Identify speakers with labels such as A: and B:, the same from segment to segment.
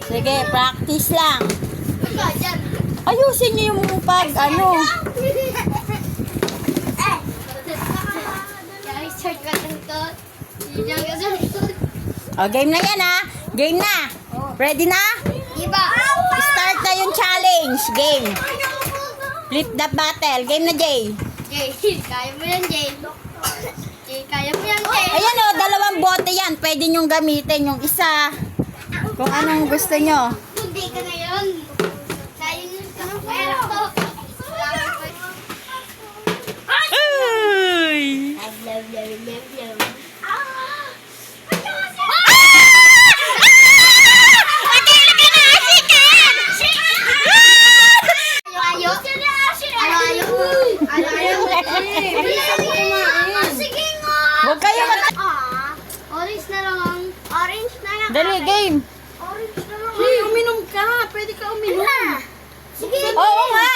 A: Sige, practice lang. Ayusin niyo yung pag, ano. O, game na yan, ha? Game na. Ready na? Start na yung challenge. Game. Flip the battle. Game na, Jay.
B: Jay, kaya mo yan, Jay. Jay, kaya mo yan, Jay.
A: Ayan o, dalawang bote yan. Pwede nyong gamitin yung isa. Kung anong gusto nyo.
B: Hindi ka na yun. Sayang yun ka ng pera ko.
A: Ay!
B: I love you.
A: Huwag kayo
B: Orange na lang. Orange na lang.
A: Dali, game.
B: Orange na lang.
C: Uminom ka. Pwede ka uminom.
B: Sige.
A: Oo nga.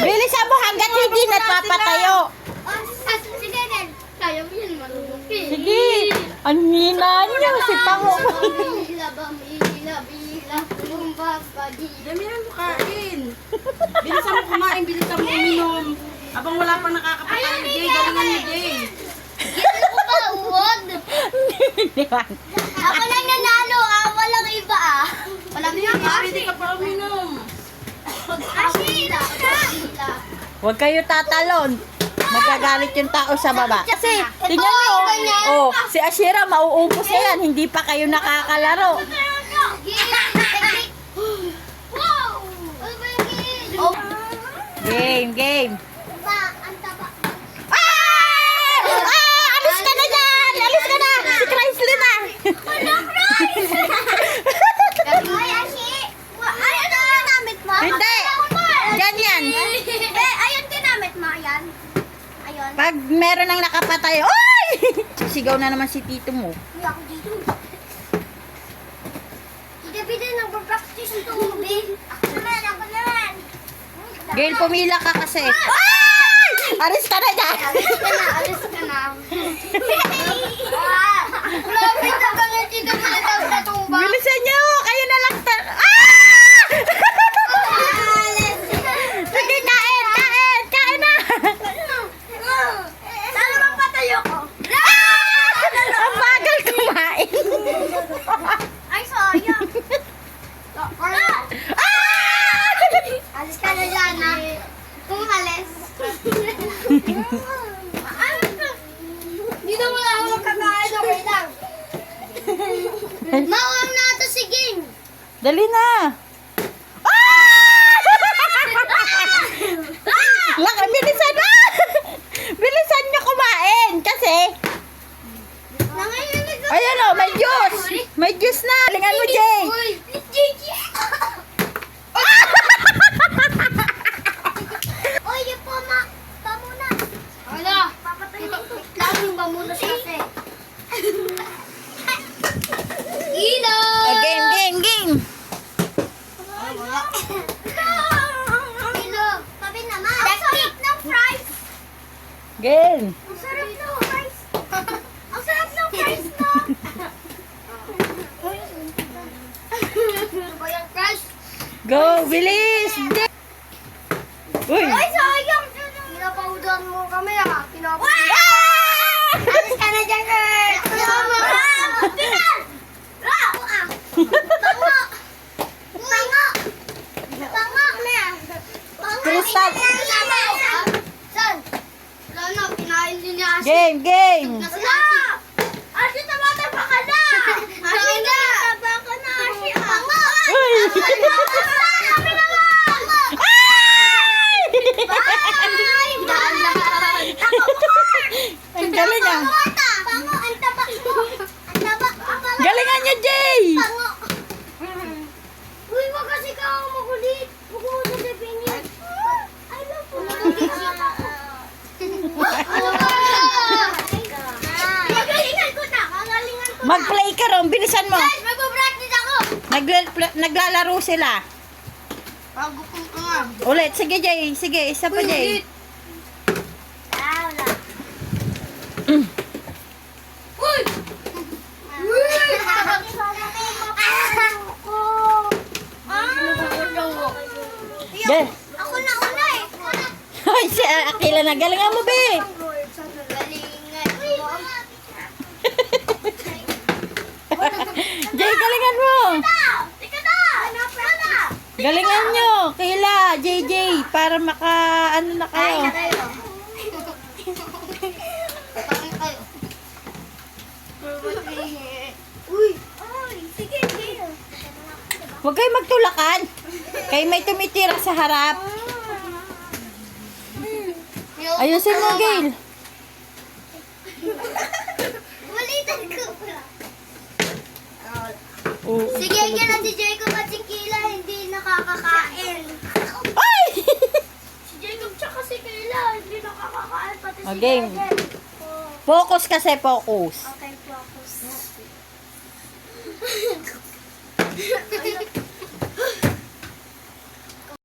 A: Bilisan mo hanggat hindi napapatayo.
B: Sige, Nen. Kaya mo yan, malupi.
A: Sige. Ang hina niyo, si Pango.
C: Damihan mo kain. Bilisan mo kumain, bilisan mo uminom. Habang wala pang nakakapatay ni Jay, galingan ni Jay.
B: Gito ko ba, uwod? Ako lang nanalo, walang iba Walang iba.
C: Pwede ka pa uminom.
B: Asila.
A: Huwag kayo tatalon. Magagalit yung tao sa baba. Kasi, tingnan nyo. Oh, si Ashira, mauubos na yan. Hindi pa kayo nakakalaro.
B: Wow! Ano ba yung
A: Game, game.
B: ang taba.
A: Alis ka na dyan! Alis ka na! Si Chrysler na!
B: Ay, Ashi! Ay, ano yung namit mo?
A: Hindi! Dyan yan!
B: Ayun ginamit mo, ayan. Ayun.
A: Pag meron nang nakapatay, oy! Sigaw na naman si tito mo.
B: Hindi ako dito. Hindi nagpa-practice ng tubig. Ako naman.
A: Gail, pumila ka kasi. Ay! Alis ka na dyan!
B: Alis ka na. Lapit na ka nga dito sa tuba.
A: Bilisan nyo! Kayo na lang Sige, kain! Kain! Kain na!
B: Sana magpatayo ko.
A: Ang bagal kumain!
B: Ay, sayang. Alis ka na dyan, ha? Kung alis. Dito mo lang ako magkakain. Okay lang. Mawang na ito si Game.
A: Dali na! Laki, bilisan na! Bilisan nyo kumain! Kasi,
B: Nangayon
A: ayan o, may juice! May juice na! Lingan mo, Jay!
B: Uy, Gigi! Uy, yung pamunas. Ano? Papatayin ko. Laging pamunas kasi. Ino!
A: Game, game, game!
B: Ino, tabi naman. Ang sarap ng fries.
A: Game!
B: Ang sarap ng fries. Ang sarap ng fries na. Ano ba yung fries?
A: Go! Bilis! Uy!
B: Ay, sayang! Pinapaudan mo kami Pinapaudan. Alis ka na dyan, girl! Pinan! Tango! Tango! Tango na!
A: Crystal!
B: Saan? Wala na, pinain din niya Ashi.
A: Game, game!
B: Wala! Ashi, tamataba ka na! Ashi, tamataba ka na, Ashi! Tango!
A: Uy!
B: Kami naman! Bye! Dahan-dahan!
A: Ang galing ah!
B: Pango, ang taba mo! Ang taba!
A: Galingan niya, Jay!
B: Pango! Uy, wag kasi ka makulit! Huwag mo sa depinin! I love you! Magalingan ko na! Magalingan ko na!
A: Mag-play ka ron, bilisan mo!
B: Guys, mag-practice ako!
A: Naglalaro sila.
C: Bago kong nga.
A: Ulit, sige Jay, sige, isa pa Jay.
B: Wala. Uy! Uy! Ako na una eh.
A: Ay, si Akila na. Galingan mo, be.
B: Galingan mo.
A: Jay, galingan mo.
B: Tika na! Hanapin na!
A: Galingan nyo. Kila, JJ. Para maka, ano na kayo.
B: Kain na kayo. Kain kayo. Uy! Ay, sige, sige.
A: Huwag kayo magtulakan. Kayo may tumitira sa harap. Ayusin mo, Gail.
B: Malitan ko.
A: Oh.
B: Sige, yan ang si Jacob at si Kila hindi nakakakain.
A: Ay!
B: Si Jacob tsaka si Kila hindi nakakakain pati si
A: Okay.
B: Deden.
A: Focus kasi, focus.